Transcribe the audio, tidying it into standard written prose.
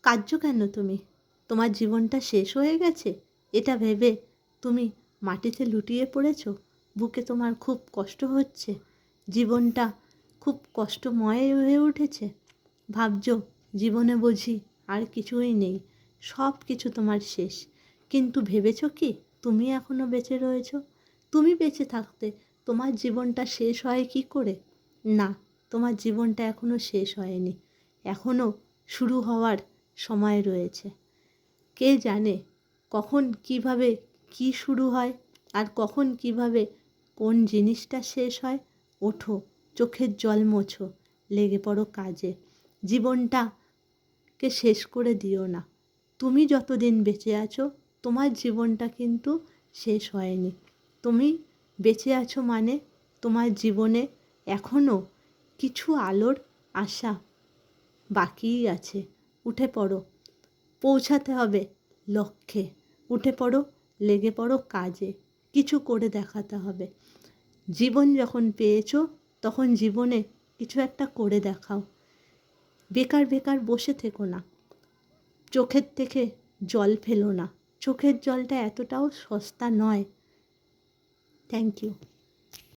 কাঁদছো কেন তুমি? তোমার জীবনটা শেষ হয়ে গেছে এটা ভেবে তুমি মাটিতে লুটিয়ে পড়েছ? বুকে তোমার খুব কষ্ট হচ্ছে? জীবনটা খুব কষ্টময় হয়ে উঠেছে? ভাবছো জীবনে বুঝি আর কিছুই নেই, সব কিছু তোমার শেষ। কিন্তু ভেবেছো কি তুমি এখনও বেঁচে রয়েছো? তুমি বেঁচে থাকতে তোমার জীবনটা শেষ হয় কি করে? না, তোমার জীবনটা এখনও শেষ হয়নি, এখনও শুরু হওয়ার সময় রয়েছে। কে জানে কখন কিভাবে কি শুরু হয় আর কখন কিভাবে কোন জিনিসটা শেষ হয়। ওঠো, চোখের জল মোছো, লেগে পড়ো কাজে। জীবনটাকে শেষ করে দিও না। তুমি যতদিন বেঁচে আছো তোমার জীবনটা কিন্তু শেষ হয়নি। তুমি বেঁচে আছো মানে তোমার জীবনে এখনও কিছু আলোর আশা বাকিই আছে। উঠে পড়ো, পৌঁছাতে হবে লক্ষ্যে। উঠে পড়ো, লেগে পড়ো কাজে, কিছু করে দেখাতে হবে। জীবন যখন পেয়েছো তখন জীবনে কিছু একটা করে দেখাও। বেকার বেকার বসে থেকো না, চোখের থেকে জল ফেলো না। চোখের জলটা এতটাও সস্তা নয়। Thank you.